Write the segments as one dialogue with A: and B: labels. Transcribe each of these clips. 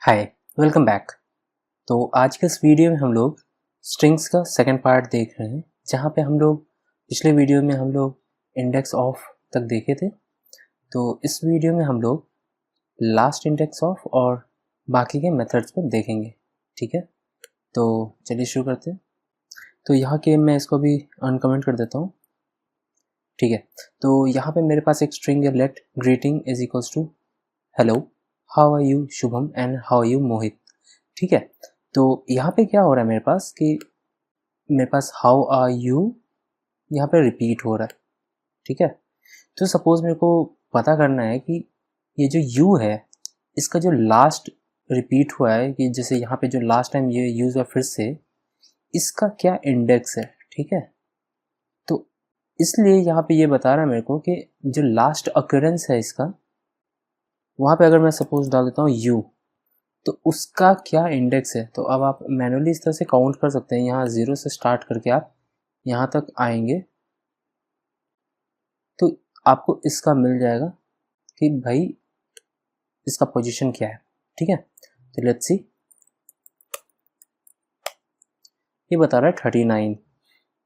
A: हाय, welcome back. तो आज के इस वीडियो में हम लोग स्ट्रिंग्स का सेकंड पार्ट देख रहे हैं, जहाँ पे हम लोग पिछले वीडियो में हम लोग इंडेक्स ऑफ तक देखे थे। तो इस वीडियो में हम लोग लास्ट इंडेक्स ऑफ और बाकी के मेथड्स को देखेंगे। ठीक है, तो चलिए शुरू करते हैं। तो यहाँ के मैं इसको भी अनकमेंट कर देता हूँ। ठीक है, तो यहाँ पे मेरे पास एक स्ट्रिंग है, let greeting is equals to hello, how are you Shubham and how are you Mohit. ठीक है, तो यहाँ पे क्या हो रहा है मेरे पास कि मेरे पास हाउ आर यू यहाँ पे रिपीट हो रहा है। ठीक है, तो सपोज मेरे को पता करना है कि ये जो यू है इसका जो लास्ट रिपीट हुआ है, कि जैसे यहाँ पे जो लास्ट टाइम ये यूज हुआ फिर से, इसका क्या इंडेक्स है। ठीक है, तो इसलिए यहाँ पे ये बता रहा है मेरे को कि जो लास्ट अकरेंस है इसका, वहाँ पे अगर मैं सपोज डाल देता हूँ यू, तो उसका क्या इंडेक्स है। तो अब आप मैनुअली इस तरह से काउंट कर सकते हैं। यहाँ 0 से स्टार्ट करके आप यहाँ तक आएंगे तो आपको इसका मिल जाएगा कि भाई इसका पोजीशन क्या है। ठीक है, तो लेट्स सी, ये बता रहा है 39।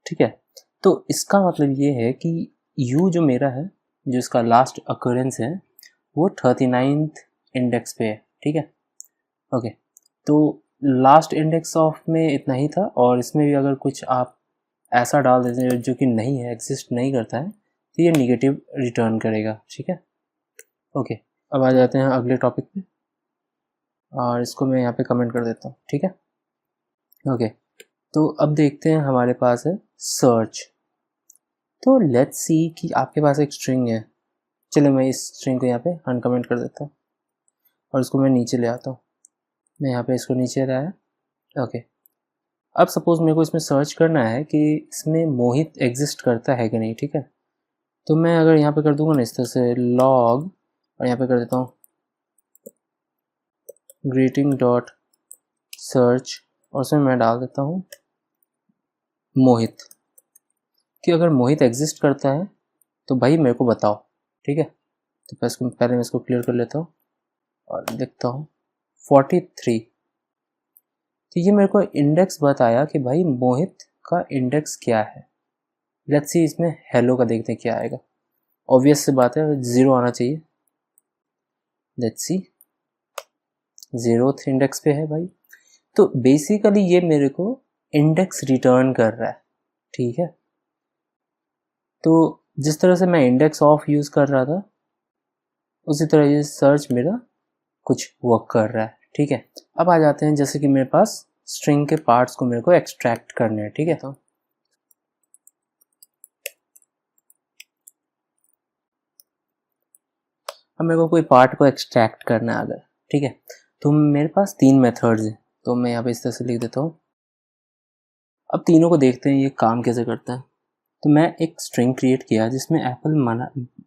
A: ठीक है, तो इसका मतलब ये है कि यू जो मेरा है, जो इसका लास्ट अकरेंस है, वो 39th इंडेक्स पे है। ठीक है, ओके, तो लास्ट इंडेक्स ऑफ में इतना ही था, और इसमें भी अगर कुछ आप ऐसा डाल देते हैं जो कि नहीं है, एग्जिस्ट नहीं करता है, तो ये निगेटिव रिटर्न करेगा। ठीक है, ओके, अब आ जाते हैं अगले टॉपिक पे, और इसको मैं यहाँ पे कमेंट कर देता हूँ। ठीक है, ओके, तो अब देखते हैं हमारे पास है सर्च। तो लेट्स सी कि आपके पास एक स्ट्रिंग है। चलो मैं इस स्ट्रिंग को यहाँ पे अनकमेंट कर देता हूँ और इसको मैं नीचे ले आता हूँ। मैं यहाँ पे इसको नीचे लाया, ओके। अब सपोज मेरे को इसमें सर्च करना है कि इसमें मोहित एग्जिस्ट करता है कि नहीं। ठीक है, तो मैं अगर यहाँ पे कर दूंगा ना इस तरह से लॉग, और यहाँ पे कर देता हूँ ग्रीटिंग डॉट सर्च, और उसमें मैं डाल देता हूँ मोहित, कि अगर मोहित एग्जिस्ट करता है तो भाई मेरे को बताओ। ठीक है, तो पहले मैं इसको क्लियर कर लेता हूँ और लिखता हूँ 43। तो ये मेरे को इंडेक्स बताया कि भाई मोहित का इंडेक्स क्या है। लेट्स सी इसमें हेलो का देखते हैं क्या आएगा। ऑब्वियस से बात है, 0 आना चाहिए। लेट्स सी, 0th इंडेक्स पे है भाई। तो बेसिकली ये मेरे को इंडेक्स रिटर्न कर रहा है। ठीक है, तो जिस तरह से मैं इंडेक्स ऑफ यूज कर रहा था, उसी तरह ये सर्च मेरा कुछ वर्क कर रहा है। ठीक है, अब आ जाते हैं जैसे कि मेरे पास स्ट्रिंग के पार्ट्स को मेरे को एक्सट्रैक्ट करने हैं। ठीक है, तो अब मेरे को कोई पार्ट को एक्सट्रैक्ट करना है अगर, ठीक है, तो मेरे पास 3 मेथड्स हैं। तो मैं यहाँ पे इस तरह से लिख देता हूँ। अब तीनों को देखते हैं ये काम कैसे करता है। तो मैं एक स्ट्रिंग क्रिएट किया जिसमें एप्पल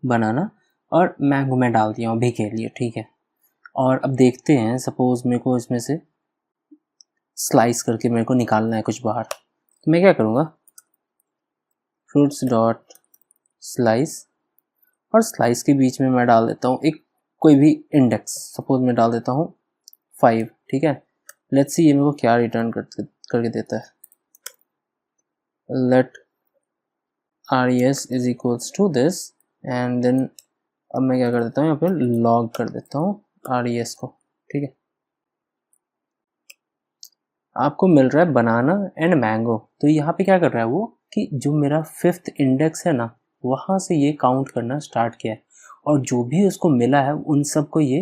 A: बनाना और मैंगो में डाल दिया अभी के लिए। ठीक है, और अब देखते हैं, सपोज मेरे को इसमें से स्लाइस करके मेरे को निकालना है कुछ बाहर। तो मैं क्या करूँगा, फ्रूट्स डॉट स्लाइस, और स्लाइस के बीच में मैं डाल देता हूँ एक कोई भी इंडेक्स। सपोज मैं डाल देता हूँ 5। ठीक है, लेट्स सी ये मेरे को क्या रिटर्न करके देता है। Let res is equals to this, and then अब मैं क्या कर देता हूँ, यहाँ पे लॉग कर देता हूँ res को। ठीक है, आपको मिल रहा है बनाना एंड मैंगो। तो यहाँ पे क्या कर रहा है वो, कि जो मेरा 5th इंडेक्स है ना, वहाँ से ये काउंट करना स्टार्ट किया है, और जो भी उसको मिला है उन सब को ये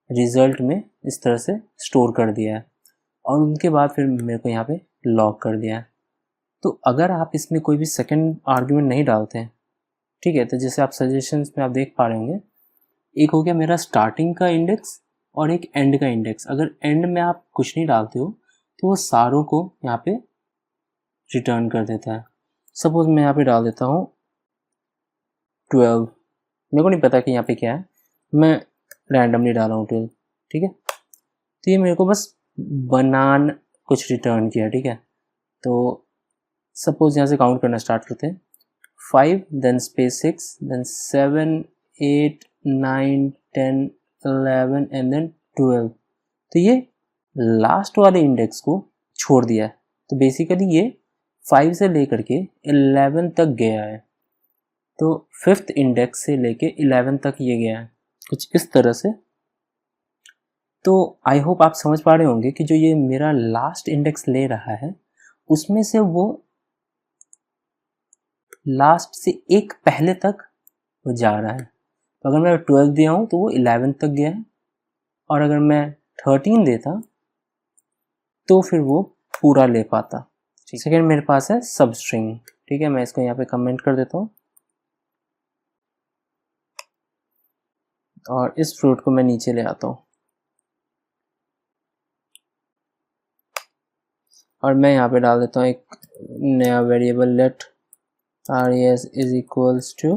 A: रिजल्ट में इस तरह से स्टोर कर दिया है, और उनके बाद फिर मेरे को यहाँ पे लॉग कर दिया है। तो अगर आप इसमें कोई भी सेकंड आर्ग्यूमेंट नहीं डालते हैं, ठीक है, तो जैसे आप सजेशंस में आप देख पा रहे होंगे, एक हो गया मेरा स्टार्टिंग का इंडेक्स और एक एंड का इंडेक्स। अगर एंड में आप कुछ नहीं डालते हो तो वो सारों को यहाँ पे रिटर्न कर देता है। सपोज मैं यहाँ पे डाल देता हूँ 12, मेरे को नहीं पता कि यहाँ पे क्या है, मैं रैंडमली डाला हूँ 12। ठीक है, तो ये मेरे को बस बनान कुछ रिटर्न किया। ठीक है, तो सपोज यहाँ से काउंट करना स्टार्ट करते हैं, 5 then space 6 then 7 8 9 10 11 and then 12। तो ये लास्ट वाले इंडेक्स को छोड़ दिया है। तो बेसिकली ये 5 से लेकर के 11 तक गया है। तो 5th इंडेक्स से लेके 11 तक ये गया है, कुछ इस तरह से। तो आई होप आप समझ पा रहे होंगे कि जो ये मेरा लास्ट इंडेक्स ले रहा है उसमें से वो लास्ट से एक पहले तक वो जा रहा है। तो अगर मैं 12 दिया हूँ तो वो 11 तक गया है, और अगर मैं 13 देता तो फिर वो पूरा ले पाता। सेकेंड मेरे पास है सब स्ट्रिंग। ठीक है, मैं इसको यहाँ पे कमेंट कर देता हूँ और इस फ्रूट को मैं नीचे ले आता हूँ, और मैं यहाँ पे डाल देता हूँ एक नया variable let res is equals to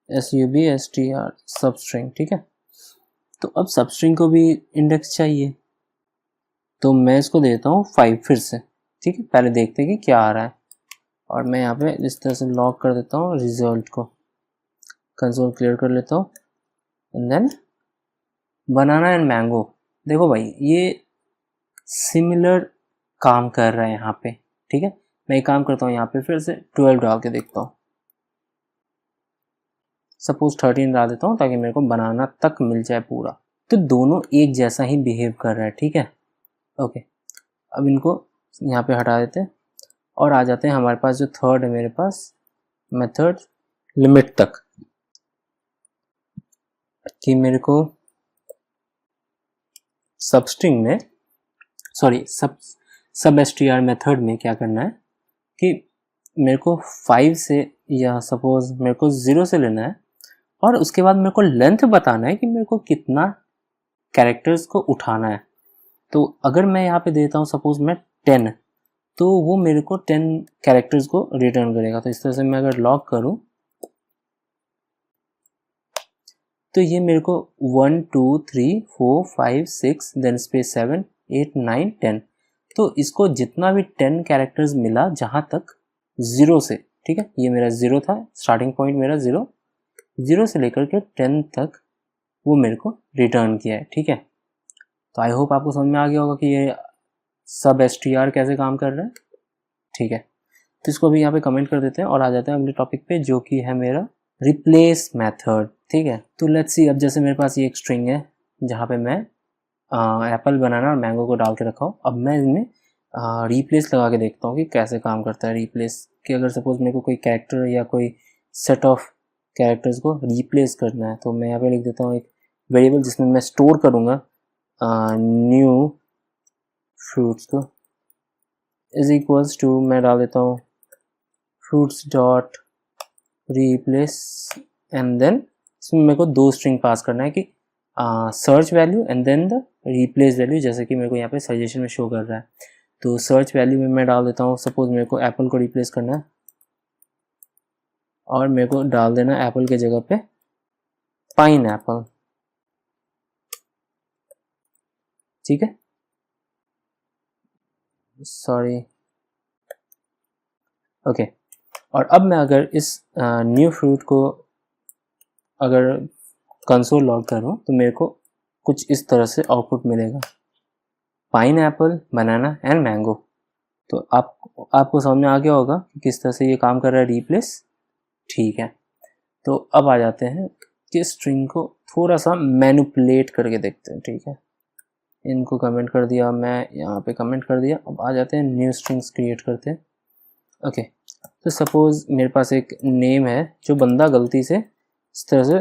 A: substr substring. ठीक है, तो अब सब स्ट्रिंग को भी इंडेक्स चाहिए, तो मैं इसको देता हूँ 5 फिर से। ठीक है, पहले देखते हैं कि क्या आ रहा है, और मैं यहाँ पे इस तरह से लॉक कर देता हूँ रिजल्ट को, कंसोल क्लियर कर लेता हूँ, and then banana and mango. देखो भाई ये सिमिलर काम कर रहा है यहाँ पे। ठीक है, मैं एक काम करता हूँ, यहाँ पे फिर से 12 डाल के देखता हूँ, सपोज 13 डाल देता हूँ ताकि मेरे को बनाना तक मिल जाए पूरा। तो दोनों एक जैसा ही बिहेव कर रहा है। ठीक है, ओके, अब इनको यहाँ पे हटा देते हैं और आ जाते हैं हमारे पास जो थर्ड है मेरे पास मेथड लिमिट तक, कि मेरे को सबस्ट्रिंग में सब str मेथड में क्या करना है कि मेरे को 5 से या सपोज मेरे को 0 से लेना है, और उसके बाद मेरे को लेंथ बताना है कि मेरे को कितना कैरेक्टर्स को उठाना है। तो अगर मैं यहाँ पे देता हूँ सपोज मैं 10, तो वो मेरे को 10 कैरेक्टर्स को रिटर्न करेगा। तो इस तरह से मैं अगर लॉक करूँ तो ये मेरे को 1 2 3 4 5 6 देन स्पेस 7 8 9 10, तो इसको जितना भी 10 कैरेक्टर्स मिला जहाँ तक 0 से, ठीक है, ये मेरा 0 था, स्टार्टिंग पॉइंट मेरा 0 से लेकर के 10 तक वो मेरे को रिटर्न किया है। ठीक है, तो आई होप आपको समझ में आ गया होगा कि ये सब str कैसे काम कर रहा है। ठीक है, तो इसको भी यहाँ पे कमेंट कर देते हैं और आ जाते हैं अगले टॉपिक पे, जो कि है मेरा रिप्लेस मेथड। ठीक है, तो लेट्स सी, अब जैसे मेरे पास ये एक स्ट्रिंग है जहाँ पे मैं एप्पल, बनाना और मैंगो को डाल के रखा हूँ। अब मैं इसमें रिप्लेस लगा के देखता हूँ कि कैसे काम करता है रिप्लेस। कि अगर सपोज मेरे को कोई कैरेक्टर या कोई सेट ऑफ कैरेक्टर्स को रिप्लेस करना है, तो मैं यहाँ पे लिख देता हूँ एक वेरिएबल जिसमें मैं स्टोर करूँगा न्यू फ्रूट्स को, इज इक्वल्स टू, मैं डाल देता हूँ fruits dot replace, and then इसमें मेरे को 2 स्ट्रिंग पास करना है कि search value and then the replace value, जैसे कि मेरे को यहाँ पे सजेशन में शो कर रहा है। तो सर्च वैल्यू में मैं डाल देता हूँ, सपोज मेरे को एप्पल को रिप्लेस करना है और मेरे को डाल देना एप्पल के जगह पे पाइन एप्पल। ठीक है, सॉरी, ओके। और अब मैं अगर इस न्यू फ्रूट को अगर कंसोल लॉग करूँ तो मेरे को कुछ इस तरह से आउटपुट मिलेगा, pine Apple, banana and mango. तो आपको समझ में आ गया होगा कि किस तरह से ये काम कर रहा है रिप्लेस। ठीक है, तो अब आ जाते हैं कि स्ट्रिंग को थोड़ा सा मैनिपुलेट करके देखते हैं। ठीक है, इनको कमेंट कर दिया, मैं यहाँ पे कमेंट कर दिया। अब आ जाते हैं न्यू स्ट्रिंग्स क्रिएट करते हैं। ओके, तो सपोज मेरे पास एक नेम है जो बंदा गलती से इस तरह से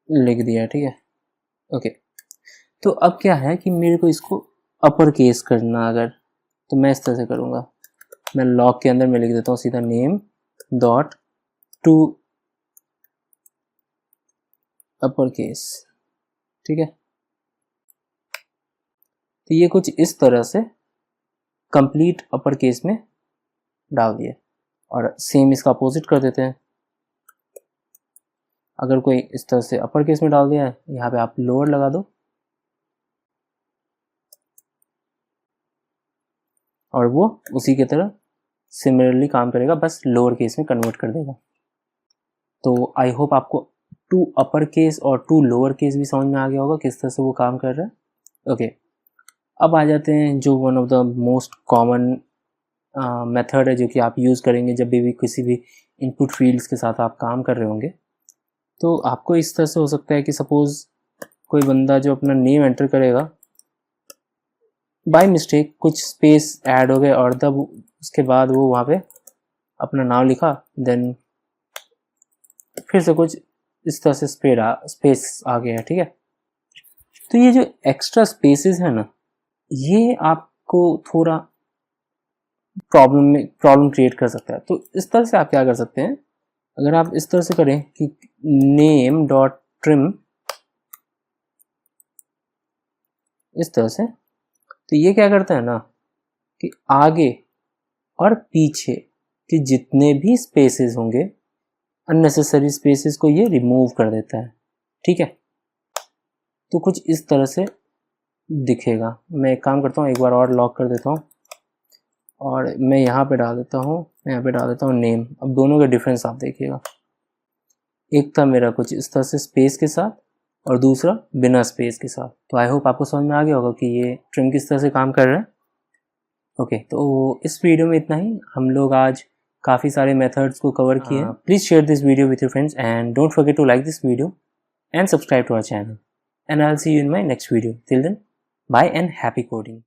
A: लिख दिया है। ठीक है, ओके, तो अब क्या है कि मेरे को इसको अपर केस करना, अगर तो मैं इस तरह से करूँगा, मैं लॉग के अंदर मैं लिख देता हूँ सीधा name dot to upper case. ठीक है, तो ये कुछ इस तरह से कंप्लीट अपर केस में डाल दिया, और सेम इसका अपोजिट कर देते हैं। अगर कोई इस तरह से अपर केस में डाल दिया है, यहाँ पे आप लोअर लगा दो और वो उसी की तरह सिमिलरली काम करेगा, बस लोअर केस में कन्वर्ट कर देगा। तो आई होप आपको 2 अपर केस और 2 लोअर केस भी समझ में आ गया होगा किस तरह से वो काम कर रहा है। ओके, अब आ जाते हैं जो one of the most common method है जो कि आप यूज़ करेंगे जब भी किसी भी इनपुट फील्ड्स के साथ आप काम कर रहे होंगे। तो आपको इस तरह से हो सकता है कि सपोज़ कोई बंदा जो अपना नेम एंटर करेगा, बाय मिस्टेक कुछ स्पेस ऐड हो गए और तब उसके बाद वो वहाँ पे अपना नाम लिखा, देन फिर से कुछ इस तरह से स्पेस आ गया, ठीक है। तो ये जो एक्स्ट्रा स्पेसेस है ना, ये आपको थोड़ा प्रॉब्लम क्रिएट कर सकता है। तो इस तरह से आप क्या कर सकते हैं, अगर आप इस तरह से करें कि नेम डॉट ट्रिम, इस तरह से, तो ये क्या करता है ना कि आगे और पीछे के जितने भी स्पेसेस होंगे, अननेसेसरी स्पेसेस को ये रिमूव कर देता है, ठीक है। तो कुछ इस तरह से दिखेगा। मैं एक काम करता हूँ, एक बार और लॉक कर देता हूँ और मैं यहाँ पे डाल देता हूँ नेम। अब दोनों का डिफरेंस आप देखिएगा, एक था मेरा कुछ इस तरह से स्पेस के साथ और दूसरा बिना स्पेस के साथ। तो आई होप आपको समझ में आ गया होगा कि ये ट्रिम किस तरह से काम कर रहा है। ओके, तो इस वीडियो में इतना ही। हम लोग आज काफ़ी सारे मेथड्स को कवर किए हैं। Please share this video with your friends and don't forget to like this video and subscribe to our channel, and I'll see you in my next video. Till then, bye and happy coding.